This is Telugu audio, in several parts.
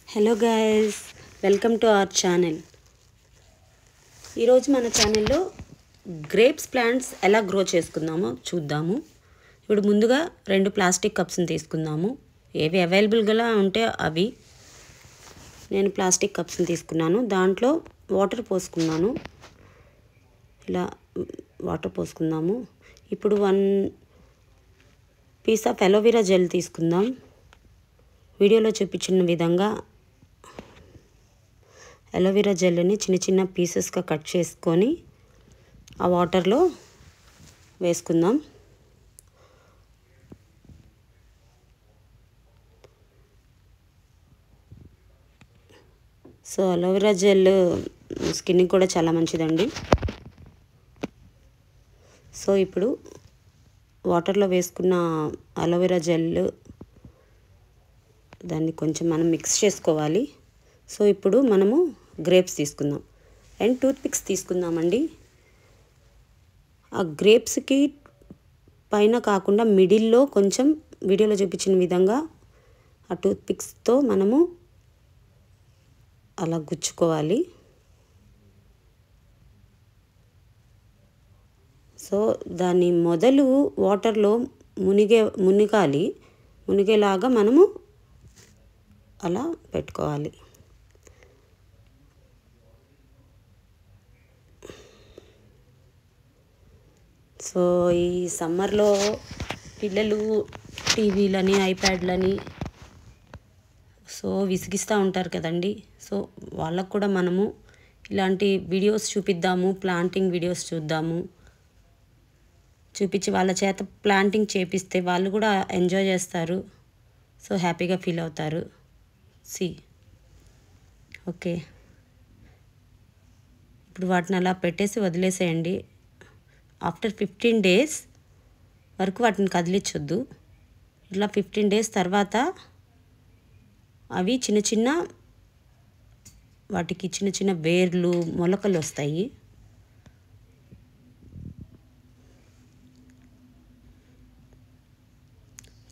Hello guys, welcome to our channel. ఈరోజు మన ఛానల్లో గ్రేప్స్ ప్లాంట్స్ ఎలా గ్రో చేసుకుందామో చూద్దాము. ఇప్పుడు ముందుగా 2 ప్లాస్టిక్ కప్స్ని తీసుకుందాము. ఏవి అవైలబుల్గా ఉంటే అవి. నేను ప్లాస్టిక్ కప్స్ని తీసుకున్నాను. దాంట్లో వాటర్ పోసుకున్నాను. ఇలా వాటర్ పోసుకుందాము. ఇప్పుడు 1 పీస్ ఆఫ్ అలోవెరా జెల్ తీసుకుందాం. వీడియోలో చూపించిన విధంగా అలోవెరా జెల్ని చిన్న చిన్న పీసెస్గా కట్ చేసుకొని ఆ వాటర్లో వేసుకుందాం. సో అలోవెరా జెల్ స్కిన్కి కూడా చాలా మంచిదండి. సో ఇప్పుడు వాటర్లో వేసుకున్న అలోవెరా జెల్ దాన్ని కొంచెం మనం మిక్స్ చేసుకోవాలి. సో ఇప్పుడు మనము గ్రేప్స్ తీసుకుందాం అండ్ టూత్ పిక్స్ తీసుకుందామండి. ఆ గ్రేప్స్కి పైన కాకుండా మిడిల్లో కొంచెం వీడియోలో చూపించిన విధంగా ఆ టూత్ పిక్స్తో మనము అలా గుచ్చుకోవాలి. సో దాన్ని మొదలు వాటర్లో మునిగేలాగా మనము అలా పెట్టుకోవాలి. సో ఈ సమ్మర్లో పిల్లలు టీవీలని ఐప్యాడ్లని సో విసిగిస్తూ ఉంటారు కదండి. సో వాళ్ళకు కూడా మనము ఇలాంటి వీడియోస్ చూపిద్దాము, ప్లాంటింగ్ వీడియోస్ చూపించి వాళ్ళ చేత ప్లాంటింగ్ చేపిస్తే వాళ్ళు కూడా ఎంజాయ్ చేస్తారు. సో హ్యాపీగా ఫీల్ అవుతారు. ఓకే, ఇప్పుడు వాటిని అలా పెట్టేసి వదిలేసేయండి. ఆఫ్టర్ 15 days వరకు వాటిని కదిలించొద్దు. ఇట్లా 15 days తర్వాత అవి వాటికి చిన్న చిన్న వేర్లు మొలకలు వస్తాయి.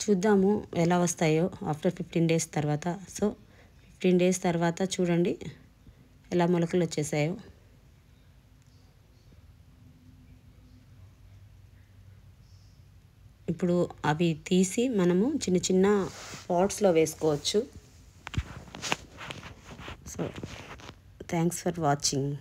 చూద్దాము ఎలా వస్తాయో ఆఫ్టర్ 15 days తర్వాత. సో 15 days తర్వాత చూడండి ఎలా మొలకలు వచ్చేసాయో. ఇప్పుడు అవి తీసి మనము చిన్న చిన్న పాట్స్లో వేసుకోవచ్చు. So thanks for watching.